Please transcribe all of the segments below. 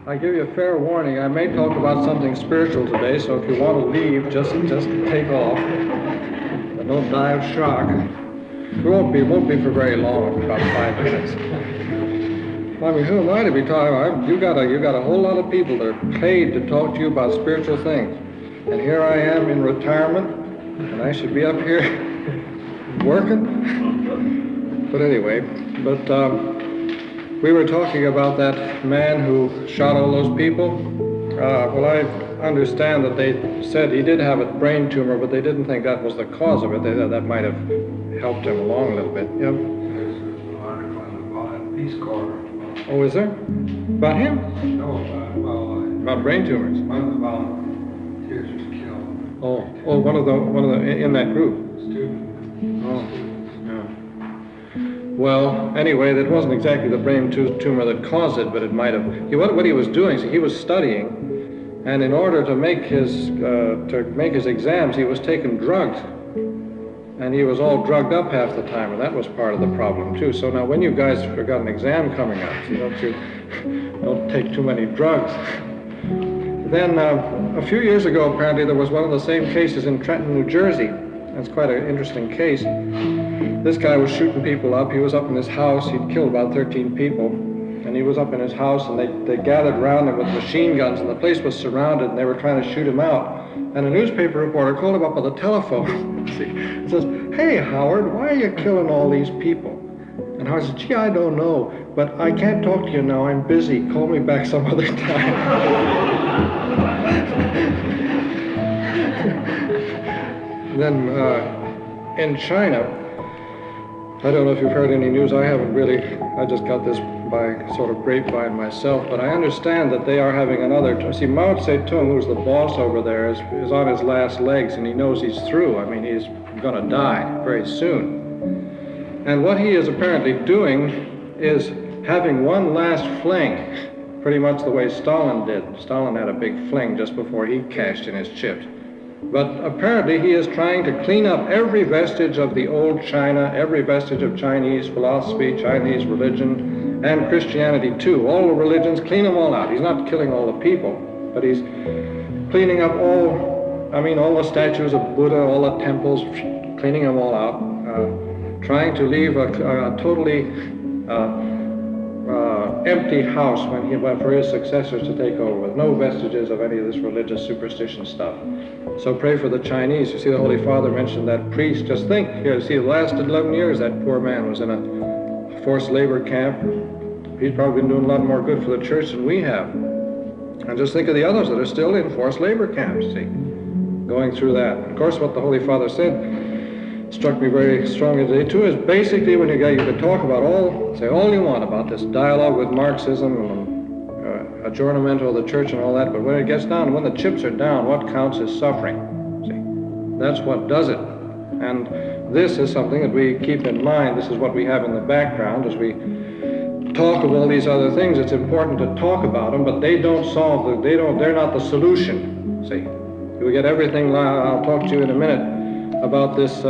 I give you a fair warning. I may talk about something spiritual today, so if you want to leave, just take off. But don't die of shock. It won't be for very long, about 5 minutes. I mean, who am I to be talking? You got a whole lot of people that are paid to talk to you about spiritual things, and here I am in retirement, and I should be up here working. But anyway, we were talking about that man who shot all those people. Well, I understand that they said he did have a brain tumor, but they didn't think that was the cause of it. They thought that might have helped him along a little bit. Yep. There's an article in the Peace Corps. Oh, is there? About him? No, about brain tumors. One of the volunteers was killed. Oh, one of the in that group. Student. Oh, yeah. Well, anyway, that wasn't exactly the brain tumor that caused it, but it might have. What he was doing, he was studying, and in order to make his exams, he was taking drugs. And he was all drugged up half the time, and that was part of the problem too. So now, when you guys have got an exam coming up, don't take too many drugs. Then a few years ago, apparently, there was one of the same cases in Trenton, New Jersey. That's quite an interesting case. This guy was shooting people up. He was up in his house. He'd killed about 13 people, and he was up in his house, and they gathered around him with machine guns, and the place was surrounded, and they were trying to shoot him out. And a newspaper reporter called him up on the telephone. He says, "Hey, Howard, why are you killing all these people?" And Howard says, "Gee, I don't know, but I can't talk to you now. I'm busy. Call me back some other time." Then in China, I don't know if you've heard any news. I haven't really. I just got this by sort of grapevine myself, but I understand that they are having another. See, Mao Zedong, who's the boss over there, is on his last legs, and he knows he's through. I mean, he's going to die very soon. And what he is apparently doing is having one last fling, pretty much the way Stalin did. Stalin had a big fling just before he cashed in his chips. But apparently he is trying to clean up every vestige of the old China, every vestige of Chinese philosophy, Chinese religion, and Christianity too. All the religions, clean them all out. He's not killing all the people, but he's cleaning up all the statues of Buddha, all the temples, cleaning them all out, trying to leave a totally empty house for his successors to take over, with no vestiges of any of this religious superstition stuff. So pray for the Chinese. You see, the Holy Father mentioned that priest. Just think, here, see, the last 11 years that poor man was in a forced labor camp. He's probably been doing a lot more good for the church than we have. And just think of the others that are still in forced labor camps, see, going through that. Of course, what the Holy Father said struck me very strongly today, too, is basically when you can talk about say all you want about this dialogue with Marxism and adjournamento of the church and all that, but when it gets down, when the chips are down, what counts is suffering. See, that's what does it. And this is something that we keep in mind. This is what we have in the background as we talk of all these other things. It's important to talk about them, but they don't solve they're not the solution. See, we get everything. I'll talk to you in a minute about this.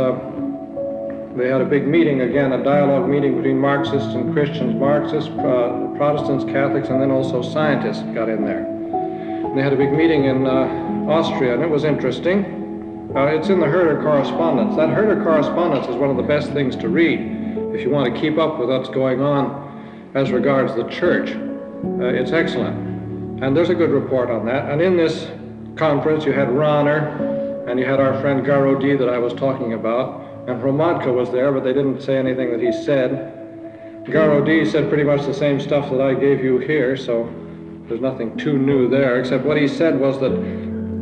They had a big meeting again, a dialogue meeting between Marxists and Christians, Marxists, Protestants, Catholics, and then also scientists got in there. And they had a big meeting in Austria, and it was interesting. It's in the Herder Correspondence. That Herder Correspondence is one of the best things to read if you want to keep up with what's going on as regards the church. It's excellent. And there's a good report on that. And in this conference, you had Rahner, and you had our friend Garodi that I was talking about, and Hromadka was there, but they didn't say anything that he said. Garodi said pretty much the same stuff that I gave you here, so there's nothing too new there, except what he said was that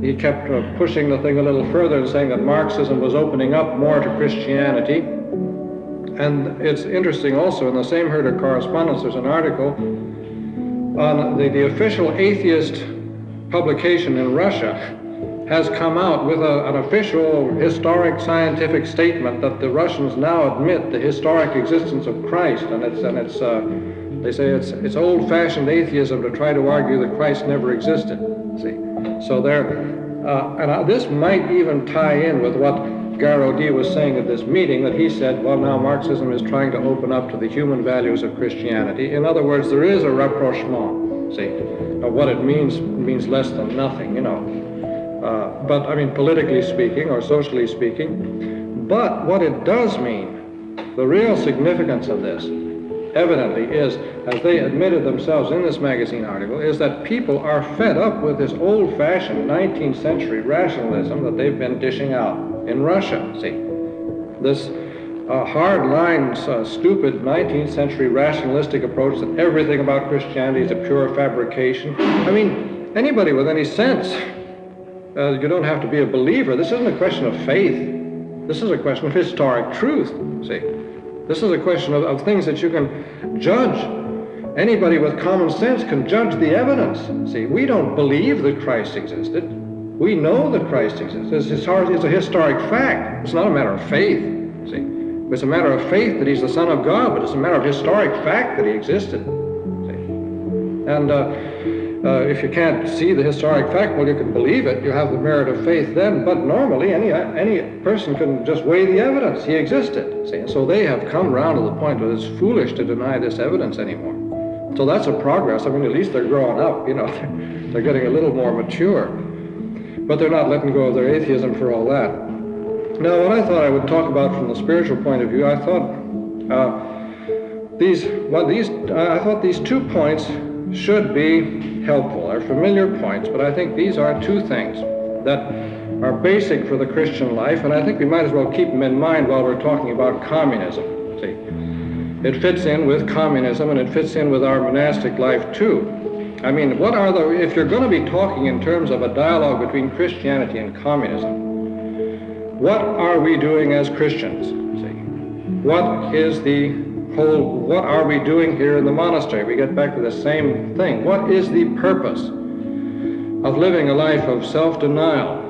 he kept pushing the thing a little further and saying that Marxism was opening up more to Christianity. And it's interesting also, in the same Herder Correspondence, there's an article on the official atheist publication in Russia has come out with an official historic scientific statement that the Russians now admit the historic existence of Christ, and they say it's old-fashioned atheism to try to argue that Christ never existed. See, so this might even tie in with what Garodi was saying at this meeting, that he said, well, now Marxism is trying to open up to the human values of Christianity. In other words, there is a rapprochement. See, what it means less than nothing, you know. But I mean, politically speaking or socially speaking. But what it does mean, the real significance of this, evidently, is, as they admitted themselves in this magazine article, is that people are fed up with this old-fashioned 19th century rationalism that they've been dishing out in Russia. See, this hard-line, stupid 19th century rationalistic approach that everything about Christianity is a pure fabrication. I mean, anybody with any sense, you don't have to be a believer. This isn't a question of faith. This is a question of historic truth, see. This is a question of things that you can judge. Anybody with common sense can judge the evidence. See, we don't believe that Christ existed. We know that Christ exists. It's a historic fact. It's not a matter of faith, see. It's a matter of faith that he's the Son of God, but it's a matter of historic fact that he existed. See? And if you can't see the historic fact, well, you can believe it. You have the merit of faith then. But normally, any person can just weigh the evidence. He existed. See? And so they have come round to the point where it's foolish to deny this evidence anymore. So that's a progress. I mean, at least they're growing up. You know, they're getting a little more mature. But they're not letting go of their atheism for all that. Now, what I thought I would talk about from the spiritual point of view, I thought these 2 points should be helpful. They're familiar points, but I think these are 2 things that are basic for the Christian life, and I think we might as well keep them in mind while we're talking about communism. See, it fits in with communism, and it fits in with our monastic life too. I mean, if you're going to be talking in terms of a dialogue between Christianity and communism, what are we doing as Christians? See, what are we doing here in the monastery? We get back to the same thing. What is the purpose of living a life of self-denial?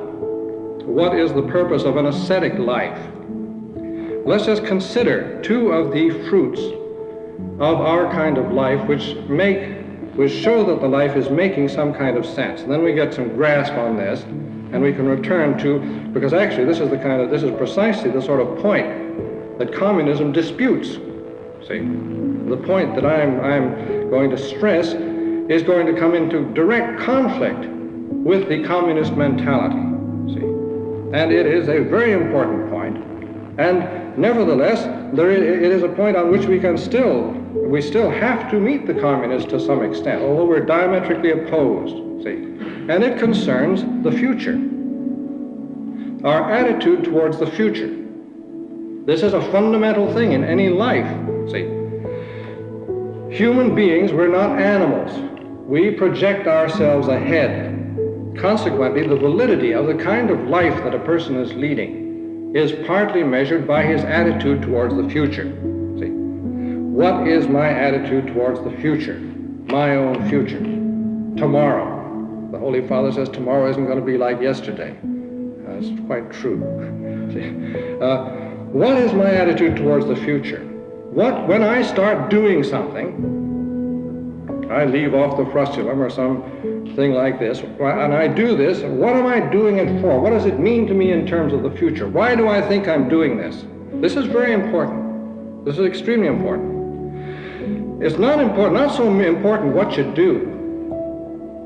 What is the purpose of an ascetic life? Let's just consider 2 of the fruits of our kind of life which show that the life is making some kind of sense. And then we get some grasp on this, and we can return to, because actually this is precisely the sort of point that communism disputes. See, the point that I'm going to stress is going to come into direct conflict with the communist mentality. See, and it is a very important point. And nevertheless, it is a point on which we still have to meet the communists to some extent, although we're diametrically opposed. See, and it concerns the future, our attitude towards the future. This is a fundamental thing in any life. See, human beings, we're not animals. We project ourselves ahead. Consequently, the validity of the kind of life that a person is leading is partly measured by his attitude towards the future. See, what is my attitude towards the future, my own future? Tomorrow. The Holy Father says tomorrow isn't going to be like yesterday. That's quite true. See, what is my attitude towards the future? When I start doing something, I leave off the frustulum or something like this, and I do this, what am I doing it for? What does it mean to me in terms of the future? Why do I think I'm doing this? This is very important. This is extremely important. It's not so important what you do.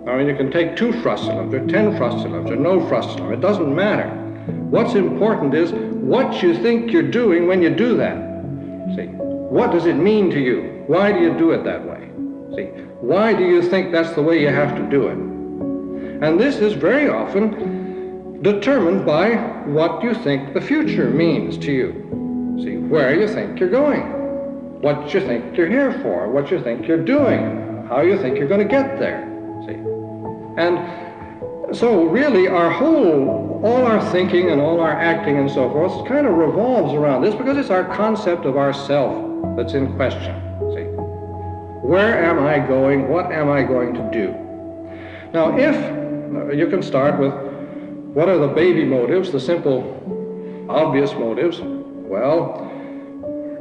I mean, you can take 2 frustulums or 10 frustulums or no frustulum. It doesn't matter. What's important is what you think you're doing when you do that. See, what does it mean to you? Why do you do it that way? See, why do you think that's the way you have to do it? And this is very often determined by what you think the future means to you. See, where you think you're going, what you think you're here for, what you think you're doing, how you think you're going to get there. See, and so really all our thinking and all our acting and so forth kind of revolves around this, because it's our concept of ourself that's in question. See, where am I going? What am I going to do? Now, if you can start with what are the baby motives, the simple, obvious motives? Well,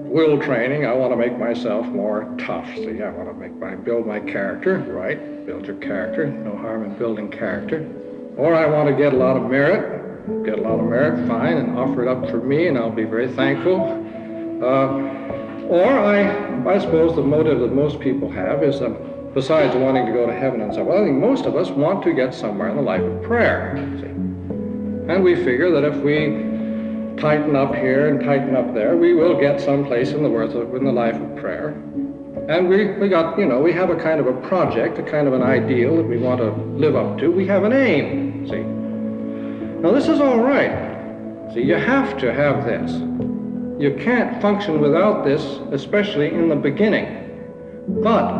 will training. I want to make myself more tough. See, I want to build my character, right? Build your character. No harm in building character. Or I want to get a lot of merit. Get a lot of merit, fine, and offer it up for me, and I'll be very thankful. Or I suppose the motive that most people have is besides wanting to go to heaven and so on? Well, I think most of us want to get somewhere in the life of prayer, see. And we figure that if we tighten up here and tighten up there, we will get someplace in the life of prayer. And we got, we have a kind of a project, a kind of an ideal that we want to live up to. We have an aim, see. Now this is all right. See, you have to have this. You can't function without this, especially in the beginning. But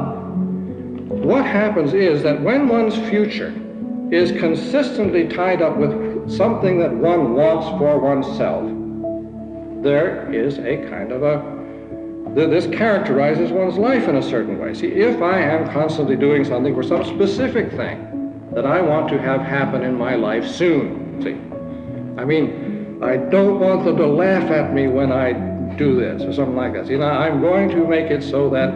what happens is that when one's future is consistently tied up with something that one wants for oneself, there is a kind of this characterizes one's life in a certain way. See, if I am constantly doing something for some specific thing that I want to have happen in my life soon, see, I mean, I don't want them to laugh at me when I do this or something like that. See, now I'm going to make it so that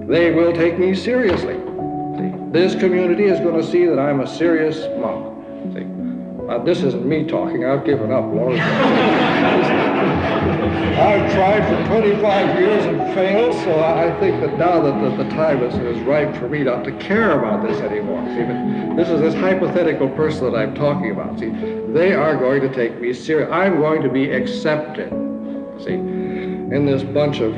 they will take me seriously. See, this community is going to see that I'm a serious monk. See, this isn't me talking. I've given up, Lord. I've tried for 25 years and failed, so I think that now that the time is ripe for me not to care about this anymore. See, but this is this hypothetical person that I'm talking about. See, they are going to take me serious. I'm going to be accepted. See, in this bunch of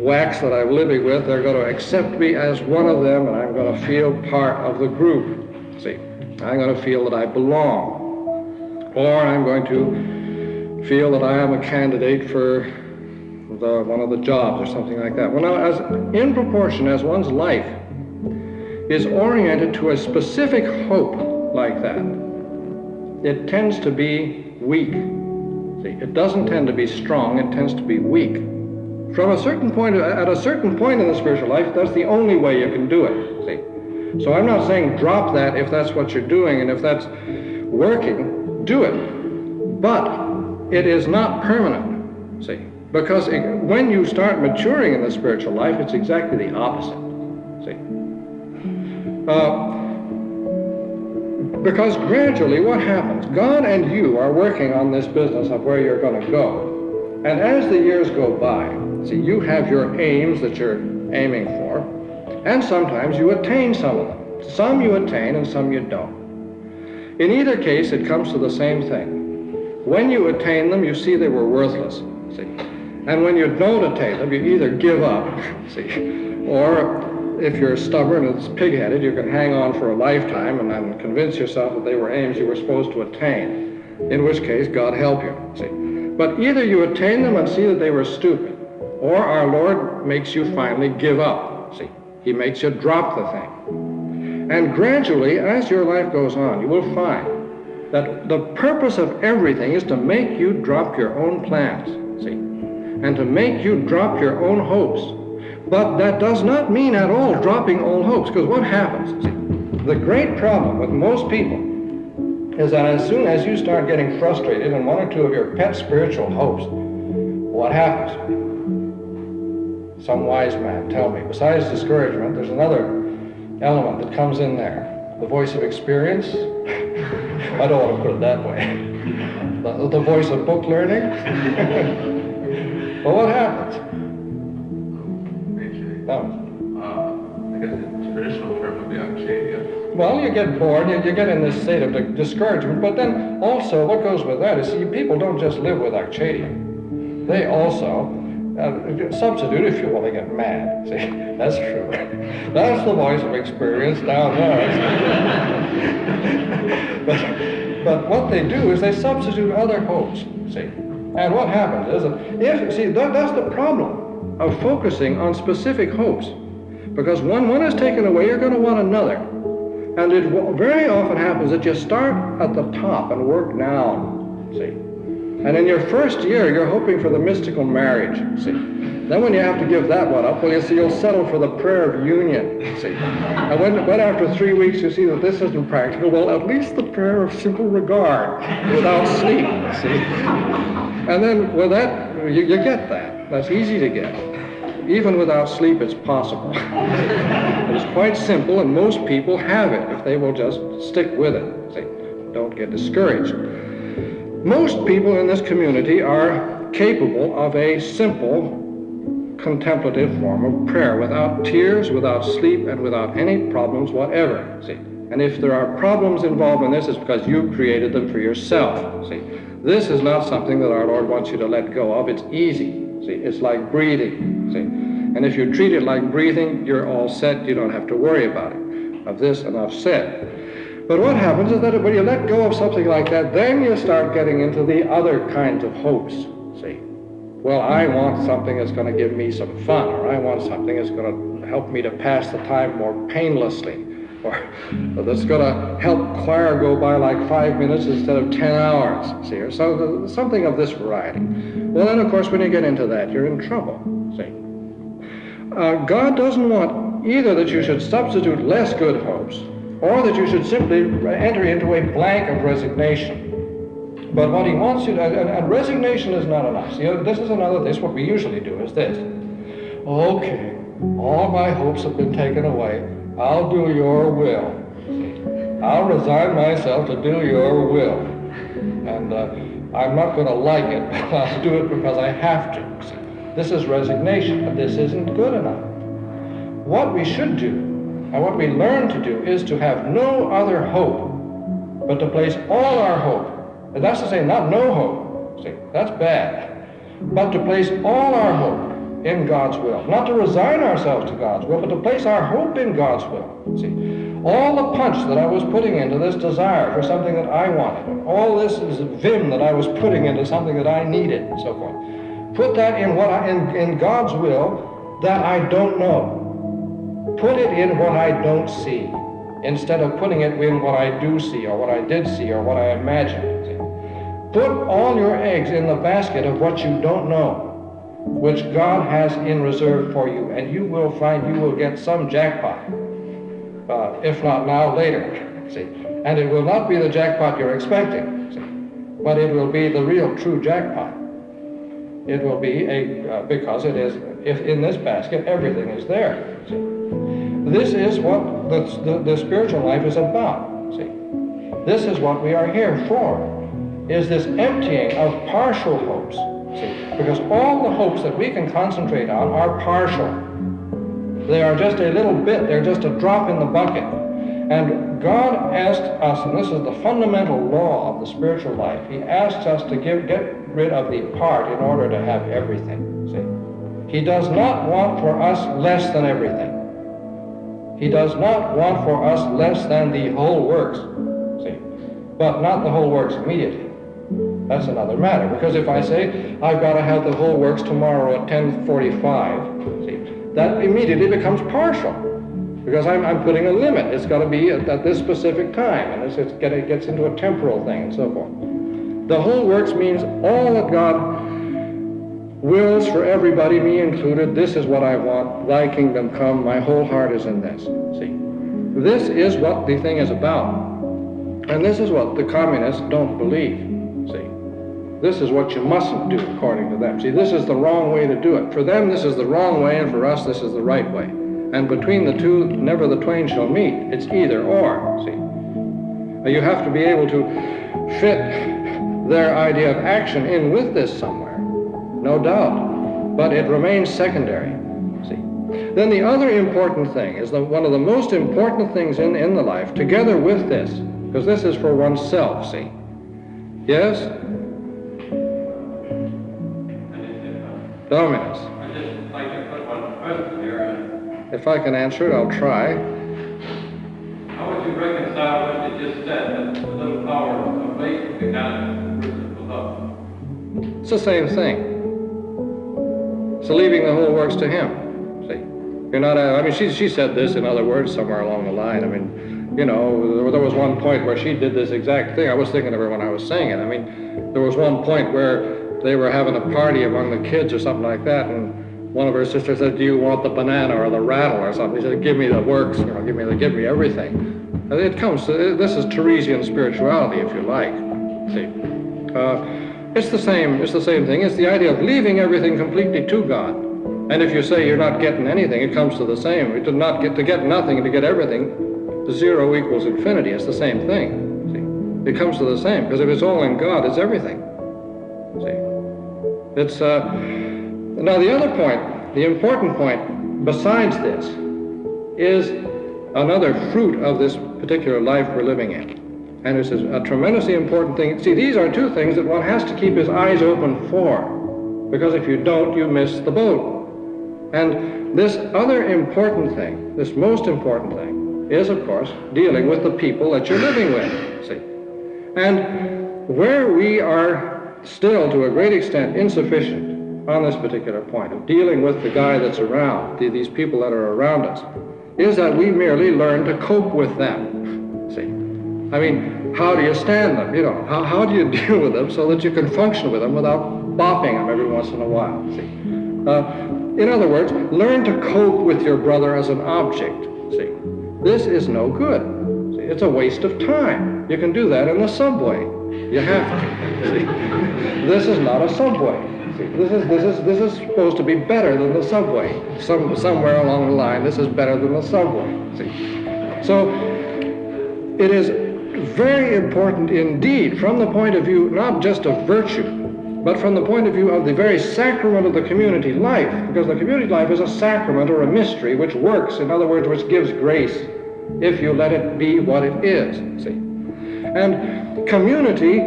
whacks that I'm living with, they're going to accept me as one of them, and I'm going to feel part of the group. See, I'm going to feel that I belong, or I'm going to feel that I am a candidate for one of the jobs or something like that. Well, now, in proportion as one's life is oriented to a specific hope like that, it tends to be weak. See, it doesn't tend to be strong, it tends to be weak. From a certain point, at a certain point in the spiritual life, that's the only way you can do it, see. So I'm not saying drop that if that's what you're doing, and if that's working, do it. But it is not permanent, see. Because when you start maturing in the spiritual life, it's exactly the opposite, see. Because gradually what happens? God and you are working on this business of where you're going to go. And as the years go by, see, you have your aims that you're aiming for, and sometimes you attain some of them. Some you attain and some you don't. In either case, it comes to the same thing. When you attain them, you see they were worthless, see. And when you don't attain them, you either give up, see, or if you're stubborn and pig-headed, you can hang on for a lifetime and then convince yourself that they were aims you were supposed to attain, in which case, God help you, see. But either you attain them and see that they were stupid, or our Lord makes you finally give up, see. He makes you drop the thing. And gradually, as your life goes on, you will find that the purpose of everything is to make you drop your own plans, see, and to make you drop your own hopes. But that does not mean at all dropping all hopes, because what happens? See, the great problem with most people is that as soon as you start getting frustrated in one or two of your pet spiritual hopes, what happens? Some wise man, tell me, besides discouragement, there's another element that comes in there. The voice of experience. I don't want to put it that way. The voice of book learning. Well, what happens? I guess the traditional term would be Arcadia. Well, you get bored, you get in this state of discouragement, but then also what goes with that is, see, people don't just live with Arcadia. They also substitute if you want to get mad. See, that's true. That's the voice of experience down there. but what they do is they substitute other hopes, see. And what happens is that's the problem of focusing on specific hopes. Because when one is taken away, you're going to want another. And it very often happens that you start at the top and work down, see. And in your first year, you're hoping for the mystical marriage, see. Then when you have to give that one up, well, you see, you'll settle for the prayer of union, see. And when after 3 weeks you see that this isn't practical, well, at least the prayer of simple regard without sleep, see. And then with that, you get that. That's easy to get. Even without sleep, it's possible. It's quite simple, and most people have it if they will just stick with it, see. Don't get discouraged. Most people in this community are capable of a simple contemplative form of prayer, without tears, without sleep, and without any problems whatever, see. And if there are problems involved in this, it's because you created them for yourself, see. This is not something that our Lord wants you to let go of. It's easy, see. It's like breathing, see. And if you treat it like breathing, you're all set. You don't have to worry about it. Of this, enough said. But what happens is that when you let go of something like that, then you start getting into the other kinds of hopes, see. Well, I want something that's going to give me some fun, or I want something that's going to help me to pass the time more painlessly, or that's going to help choir go by like 5 minutes instead of 10 hours, see, or so, something of this variety. Well, then, of course, when you get into that, you're in trouble, see. God doesn't want either that you should substitute less good hopes, or that you should simply enter into a blank of resignation. But what he wants you to, and resignation is not enough. See, this is this, what we usually do is this. Okay, all my hopes have been taken away. I'll do your will. I'll resign myself to do your will. And I'm not going to like it, but I'll do it because I have to. See, this is resignation, and this isn't good enough. What we should do, and what we learn to do, is to have no other hope, but to place all our hope. And that's to say, not no hope, see, that's bad, but to place all our hope in God's will. Not to resign ourselves to God's will, but to place our hope in God's will, see. All the punch that I was putting into this desire for something that I wanted, and all this vim that I was putting into something that I needed, and so forth, put that in in God's will that I don't know. Put it in what I don't see, instead of putting it in what I do see, or what I did see, or what I imagined. Put all your eggs in the basket of what you don't know, which God has in reserve for you, and you will find you will get some jackpot, if not now, later, see. And it will not be the jackpot you're expecting, see, but it will be the real, true jackpot. It will be because it is, if in this basket everything is there, see. This is what the spiritual life is about, see. This is what we are here for. Is this emptying of partial hopes, see, because all the hopes that we can concentrate on are partial. They are just a little bit, they're just a drop in the bucket. And God asked us, and this is the fundamental law of the spiritual life, he asks us to get rid of the part in order to have everything, see. He does not want for us less than everything. He does not want for us less than the whole works, see, but not the whole works immediately. That's another matter, because if I say, I've got to have the whole works tomorrow at 10:45, see, that immediately becomes partial, because I'm putting a limit. It's got to be at this specific time, and it gets into a temporal thing, and so forth. The whole works means all that God wills for everybody, me included. This is what I want. Thy kingdom come. My whole heart is in this, see. This is what the thing is about, and this is what the communists don't believe. See, this is what you mustn't do according to them. See, this is the wrong way to do it. For them, this is the wrong way, and for us, this is the right way. And between the two, never the twain shall meet. It's either or, see. You have to be able to fit their idea of action in with this somewhere, no doubt. But it remains secondary, see. Then the other important thing is one of the most important things in the life, together with this, because this is for oneself, see. Yes? Dominus. I'd just like to put one question here. If I can answer it, I'll try. How would you reconcile what you just said, that the little power of faith to God versus love? It's the same thing. So leaving the whole works to him. See, you're not. She said this in other words somewhere along the line. I mean, you know, there was one point where she did this exact thing. I was thinking of her when I was saying it. I mean, there was one point where they were having a party among the kids or something like that, and one of her sisters said, "Do you want the banana or the rattle or something?" He said, "Give me the works, you know, give me everything." And it comes. This is Theresian spirituality, if you like. See, it's the same. It's the same thing. It's the idea of leaving everything completely to God. And if you say you're not getting anything, it comes to the same. To get nothing and to get everything. 0 equals infinity. It's the same thing. See, it comes to the same, because if it's all in God, it's everything. See, it's now the other point the important point besides this is another fruit of this particular life we're living in. And this is a tremendously important thing. See, these are two things that one has to keep his eyes open for, because if you don't, you miss the boat. And this other important thing, this most important thing, is, of course, dealing with the people that you're living with, see. And where we are still, to a great extent, insufficient on this particular point of dealing with the guy that's around, these people that are around us, is that we merely learn to cope with them, see. I mean, how do you stand them? You know, how do you deal with them so that you can function with them without bopping them every once in a while, see. In other words, learn to cope with your brother as an object, see. This is no good. See, it's a waste of time. You can do that in the subway. You have to, see. This is not a subway. See, this is supposed to be better than the subway. Somewhere along the line, this is better than the subway, see. So, it is very important indeed from the point of view not just of virtue, but from the point of view of the very sacrament of the community life, because the community life is a sacrament or a mystery which works, in other words, which gives grace if you let it be what it is, see. And community,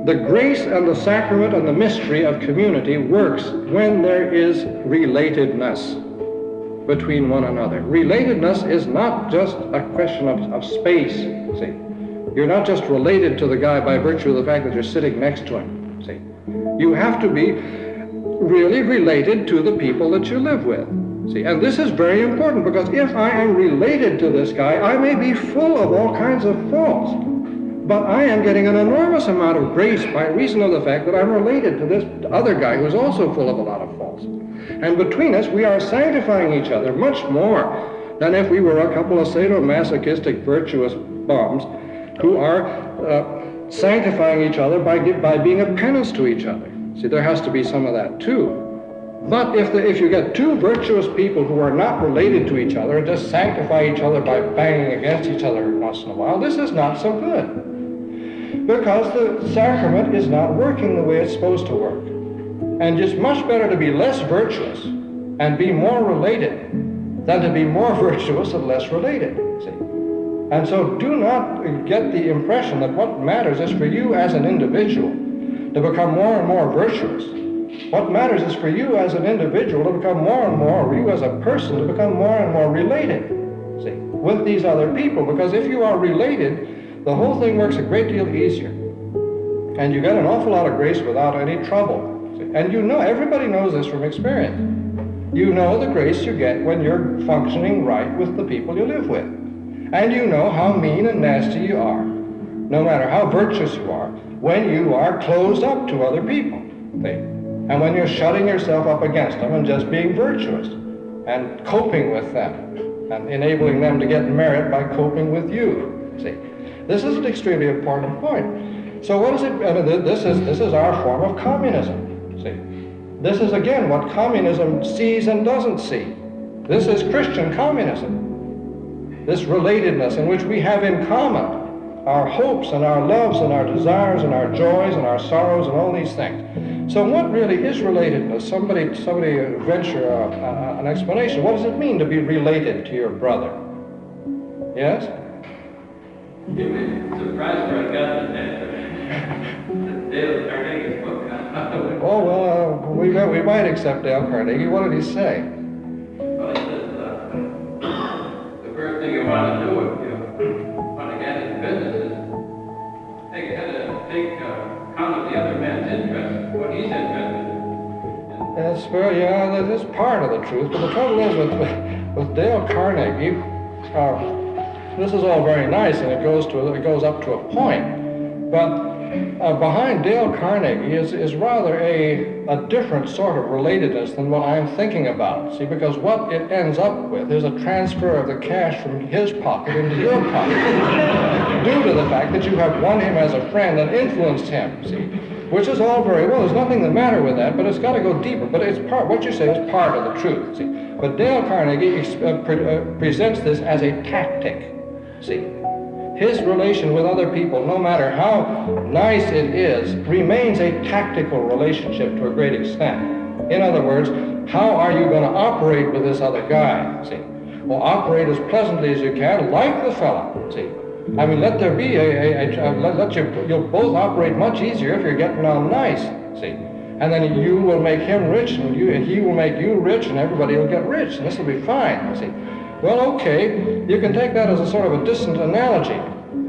the grace and the sacrament and the mystery of community works when there is relatedness between one another. Relatedness is not just a question of space, see. You're not just related to the guy by virtue of the fact that you're sitting next to him, see. You have to be really related to the people that you live with, see. And this is very important, because if I am related to this guy, I may be full of all kinds of faults, but I am getting an enormous amount of grace by reason of the fact that I'm related to this other guy who's also full of a lot of faults. And between us, we are sanctifying each other much more than if we were a couple of sadomasochistic, virtuous bums who are sanctifying each other by being a penance to each other. See, there has to be some of that too. But if you get two virtuous people who are not related to each other and just sanctify each other by banging against each other once in a while, this is not so good. Because the sacrament is not working the way it's supposed to work. And it's much better to be less virtuous and be more related than to be more virtuous and less related, see. And so do not get the impression that what matters is for you as an individual to become more and more virtuous. What matters is for you as an individual to become more and more, or you as a person to become more and more related, see, with these other people. Because if you are related, the whole thing works a great deal easier. And you get an awful lot of grace without any trouble. See? And you know, everybody knows this from experience. You know the grace you get when you're functioning right with the people you live with. And you know how mean and nasty you are, no matter how virtuous you are, when you are closed up to other people, see? And when you're shutting yourself up against them and just being virtuous and coping with them and enabling them to get merit by coping with you, see? This is an extremely important point. So what is it? This is our form of communism, see? This is, again, what communism sees and doesn't see. This is Christian communism. This relatedness in which we have in common our hopes and our loves and our desires and our joys and our sorrows and all these things. So what really is relatedness? Somebody venture an explanation. What does it mean to be related to your brother? Yes? You'd be surprised where I got the answer. Dale Carnegie's book. Oh, well, we might accept Dale Carnegie. What did he say? Well, he says, the first thing you want to do if you want to get into business is take account of the other man's interest, what he's interested in. That's fair, yeah, that is part of the truth. But the trouble is with Dale Carnegie, this is all very nice and it goes up to a point. But behind Dale Carnegie is rather a different sort of relatedness than what I'm thinking about. See, because what it ends up with is a transfer of the cash from his pocket into your pocket due to the fact that you have won him as a friend and influenced him, see, which is all very well. There's nothing the matter with that, but it's got to go deeper. But it's what you say is part of the truth, see. But Dale Carnegie presents this as a tactic, see. His relation with other people, no matter how nice it is, remains a tactical relationship to a great extent. In other words, how are you going to operate with this other guy? See? Well, operate as pleasantly as you can, like the fella. See? I mean, let there be you'll both operate much easier if you're getting on nice. See? And then you will make him rich, and he will make you rich, and everybody will get rich, and this will be fine. See? Well, okay, you can take that as a sort of a distant analogy,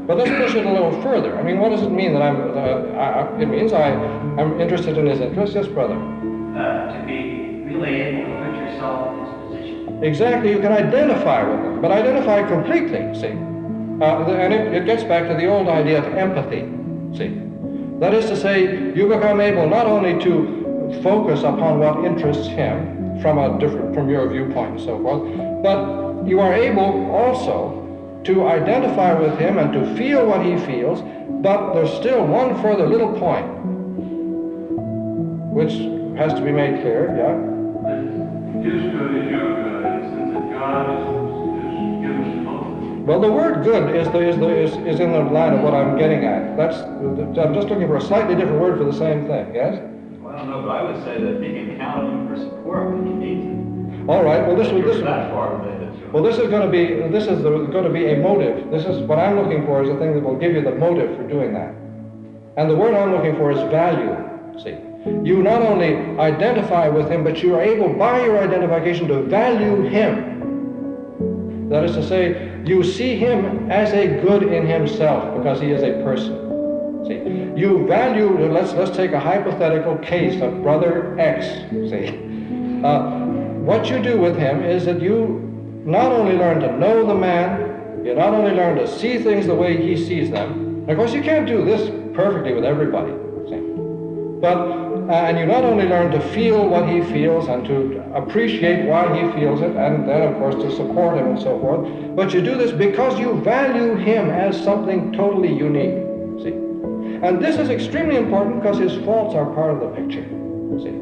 but let's push it a little further. I mean, what does it mean that it means I'm interested in his interests? Yes, brother? To be really able to put yourself in his position. Exactly, you can identify with him, but identify completely, see? And it gets back to the old idea of empathy, see? That is to say, you become able not only to focus upon what interests him from your viewpoint and so forth, but you are able also to identify with him and to feel what he feels, but there's still one further little point, which has to be made clear, yeah? His good is your good, in the sense that God is given to both. Well, the word good is in the line of what I'm getting at. I'm just looking for a slightly different word for the same thing, yes? Well, I don't know, but I would say that he can count on you for support when he needs it. All right, well, this You're that far related to him. Well, this is going to be a motive. This is what I'm looking for, is a thing that will give you the motive for doing that. And the word I'm looking for is value. See, you not only identify with him, but you are able, by your identification, to value him. That is to say, you see him as a good in himself because he is a person. See, you value. Let's take a hypothetical case of brother X. See, what you do with him is that you not only learn to know the man, you not only learn to see things the way he sees them. And of course, you can't do this perfectly with everybody. See, but and you not only learn to feel what he feels and to appreciate why he feels it, and then, of course, to support him and so forth, but you do this because you value him as something totally unique, see? And this is extremely important because his faults are part of the picture, see?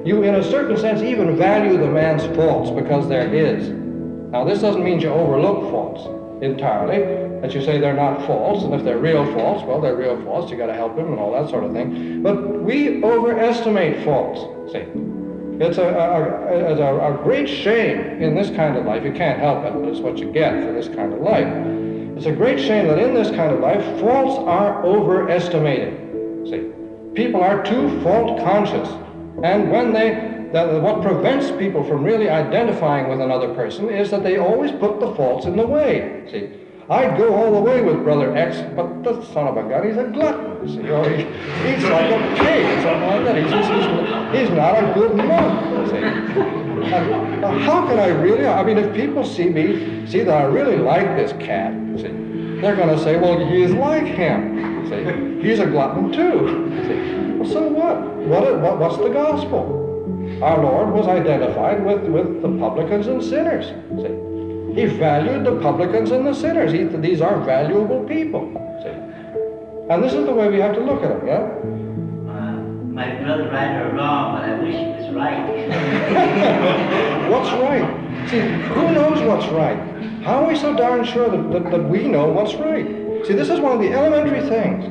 You, in a certain sense, even value the man's faults because they're his. Now, this doesn't mean you overlook faults entirely, that you say they're not faults, and if they're real faults, well, they're real faults, you got to help him and all that sort of thing. But we overestimate faults, see. It's a great shame in this kind of life. You can't help it, but it's what you get for this kind of life. It's a great shame that in this kind of life, faults are overestimated, see. People are too fault conscious, and when what prevents people from really identifying with another person is that they always put the faults in the way, see. I'd go all the way with brother X, but the son of a gun, he's a glutton, see, or he eats like a pig, or something like that. He's not a good monk, see. And how can I really, if people see that I really like this cat, see, they're going to say, well, he is like him, see. He's a glutton too, see. Well, so what? What's the gospel? Our Lord was identified with the publicans and sinners, see. He valued the publicans and the sinners. These are valuable people, see. And this is the way we have to look at them, yeah? My brother right or wrong, but I wish he was right. What's right? See, who knows what's right? How are we so darn sure that we know what's right? See, this is one of the elementary things.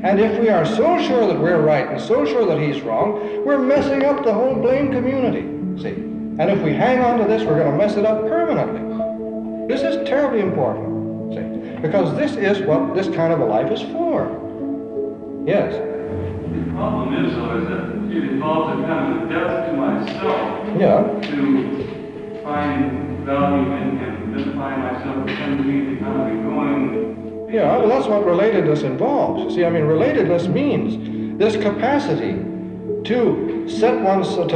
And if we are so sure that we're right and so sure that he's wrong, we're messing up the whole blame community, see. And if we hang on to this, we're going to mess it up permanently. This is terribly important, see, because this is what this kind of a life is for. Yes? The problem is, though, is that it involves a kind of death to myself. Yeah. To find value in him, identify myself with him to be the kind of going. Yeah, well, that's what relatedness involves. You see, relatedness means this capacity to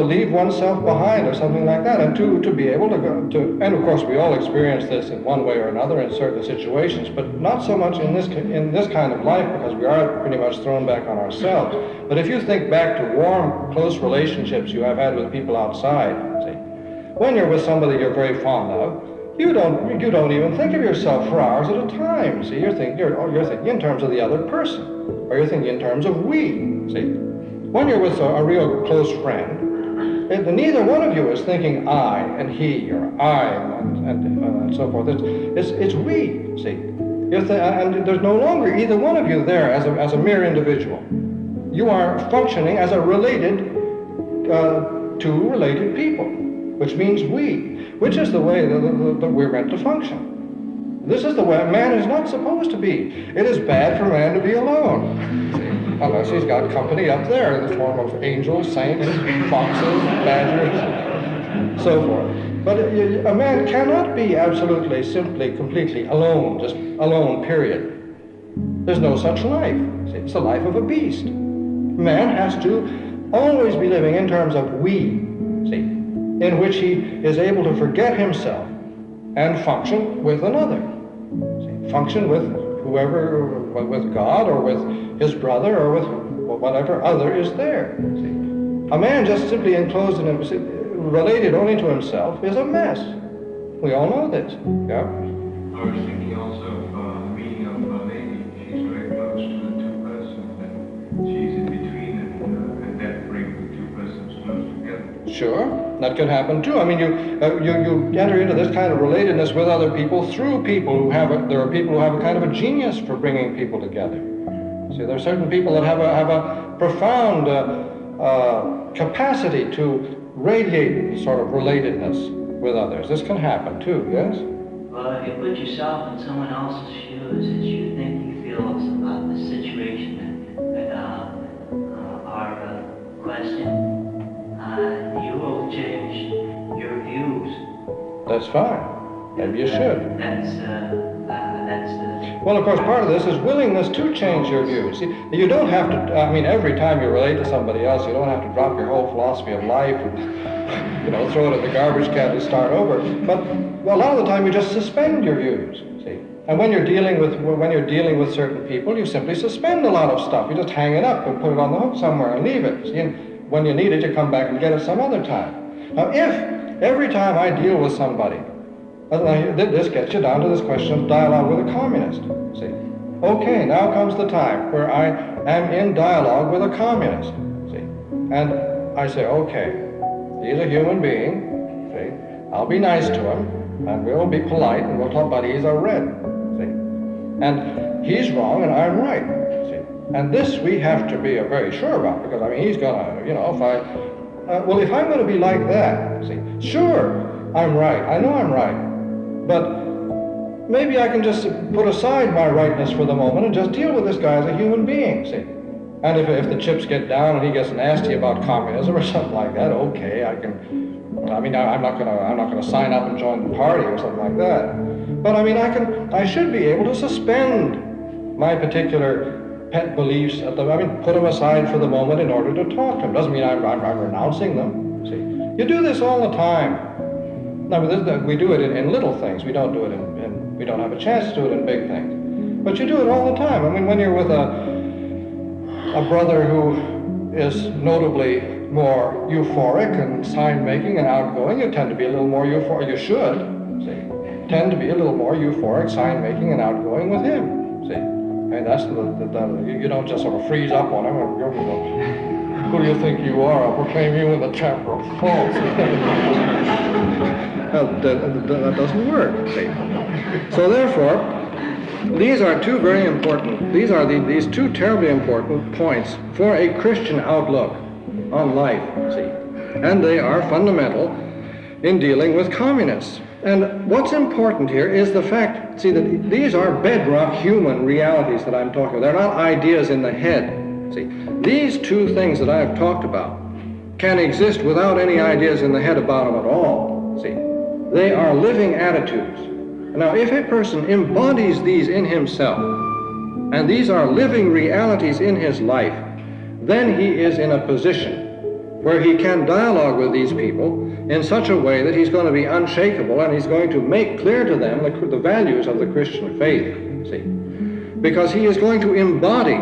leave oneself behind or something like that, and to be able to go to, and of course we all experience this in one way or another in certain situations, but not so much in this kind of life, because we are pretty much thrown back on ourselves. But if you think back to warm, close relationships you have had with people outside, see, when you're with somebody you're very fond of, you don't even think of yourself for hours at a time. See, you're thinking in terms of the other person, or you're thinking in terms of we. See. When you're with a real close friend, neither one of you is thinking I and he, or I and so forth. It's we, see. And there's no longer either one of you there as a mere individual. You are functioning as a related two related people, which means we, which is the way that we're meant to function. This is the way man is not supposed to be. It is bad for man to be alone, see, unless he's got company up there in the form of angels, saints, foxes, badgers, so forth. But a man cannot be absolutely, simply, completely alone, just alone, period. There's no such life. See, it's the life of a beast. Man has to always be living in terms of we, see, in which he is able to forget himself and function with another. See, function with whoever, with God or with his brother or with whatever other is there. See, a man just simply enclosed in himself, related only to himself, is a mess. We all know this. Yeah. I was thinking also of the meaning of maybe she's very close to the two persons and she's in between and that brings the two persons close together. Sure, that could happen too. I mean, you enter into this kind of relatedness with other people through people who have there are people who have a kind of a genius for bringing people together. See, there are certain people that have a profound capacity to radiate sort of relatedness with others. This can happen too, yes? Well, if you put yourself in someone else's shoes as you think you feel about the situation that our question, you will change your views. That's fine. Maybe you should. That's the... Well, of course, part of this is willingness to change your views. See, you don't have to, I mean, every time you relate to somebody else, you don't have to drop your whole philosophy of life and, throw it in the garbage can and start over. But a lot of the time you just suspend your views, see. And when you're dealing with certain people, you simply suspend a lot of stuff. You just hang it up and put it on the hook somewhere and leave it. See? And when you need it, you come back and get it some other time. Now, if every time I deal with somebody, this gets you down to this question of dialogue with a communist, see. Okay, now comes the time where I am in dialogue with a communist, see. And I say, okay, he's a human being, see. I'll be nice to him, and we'll be polite, and we'll talk about he's a red, see. And he's wrong, and I'm right, see. And this we have to be very sure about, because, I mean, he's gonna, if I'm gonna be like that, see, sure, I'm right, I know I'm right. But maybe I can just put aside my rightness for the moment and just deal with this guy as a human being, see? And if the chips get down and he gets nasty about communism or something like that, okay, I'm not gonna sign up and join the party or something like that. But I mean, I should be able to suspend my particular pet beliefs put them aside for the moment in order to talk to him. Doesn't mean I'm renouncing them, see? You do this all the time. Now, we do it in little things. We don't do it we don't have a chance to do it in big things. But you do it all the time. I mean, when you're with a brother who is notably more euphoric and sign-making and outgoing, you tend to be a little more euphoric. You should, see, tend to be a little more euphoric, sign-making and outgoing with him, see. I mean, that's you don't just sort of freeze up on him and go, who do you think you are? I'll proclaim you in the chapter of false. That doesn't work, see. So therefore, these are two very important, these two terribly important points for a Christian outlook on life, see. And they are fundamental in dealing with communists. And what's important here is the fact, see, that these are bedrock human realities that I'm talking about. They're not ideas in the head, see. These two things that I've talked about can exist without any ideas in the head about them at all, see. They are living attitudes. Now, if a person embodies these in himself, and these are living realities in his life, then he is in a position where he can dialogue with these people in such a way that he's going to be unshakable and he's going to make clear to them the values of the Christian faith, see. Because he is going to embody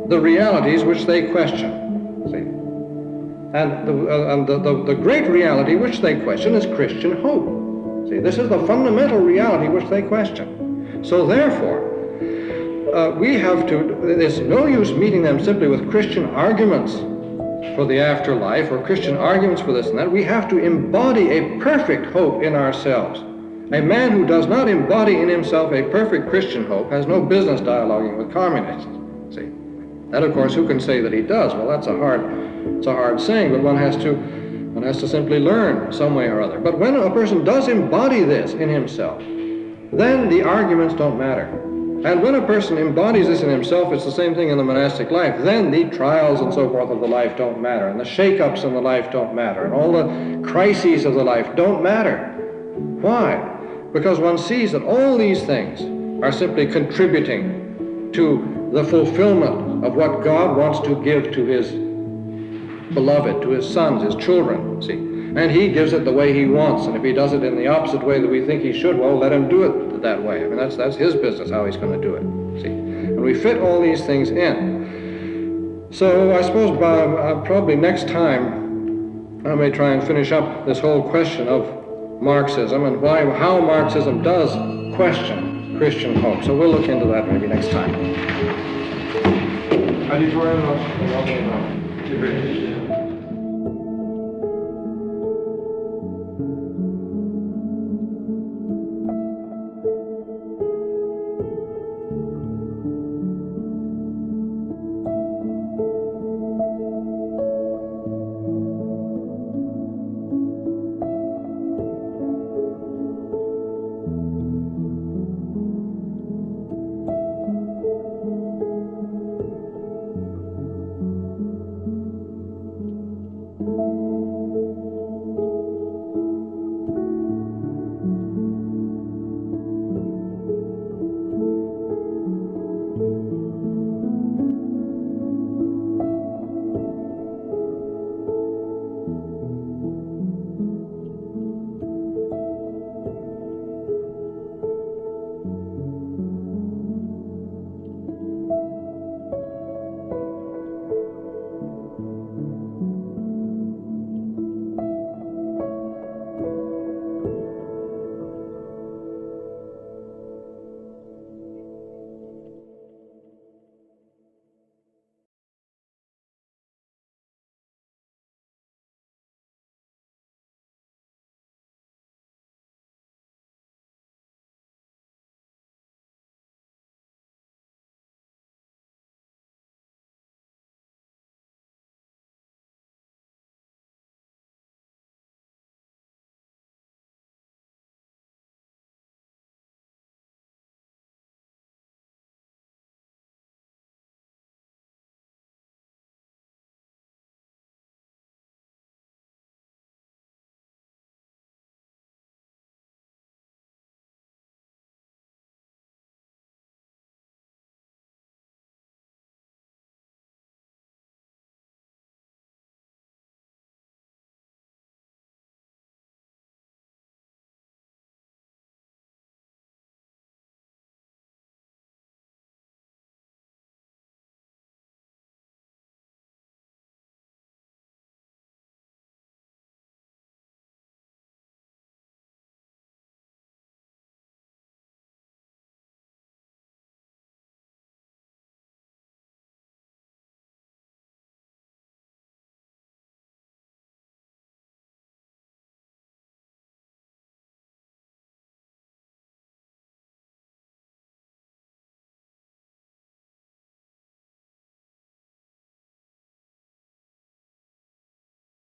the realities which they question, see. And the great reality which they question is Christian hope. See, this is the fundamental reality which they question. So therefore, there's no use meeting them simply with Christian arguments for the afterlife or Christian arguments for this and that. We have to embody a perfect hope in ourselves. A man who does not embody in himself a perfect Christian hope has no business dialoguing with communists, see. And of course, who can say that he does? Well, it's a hard saying, but one has to and has to simply learn some way or other. But when a person does embody this in himself, then the arguments don't matter. And when a person embodies this in himself, it's the same thing in the monastic life. Then the trials and so forth of the life don't matter, and the shake-ups in the life don't matter, and all the crises of the life don't matter. Why? Because one sees that all these things are simply contributing to the fulfillment of what God wants to give to his beloved, to his sons, his children, see. And he gives it the way he wants, and if he does it in the opposite way that we think he should, well, let him do it that way. I mean, that's his business, how he's going to do it, see. And we fit all these things in. So I suppose probably next time I may try and finish up this whole question of Marxism and how Marxism does question Christian hope. So we'll look into that maybe next time.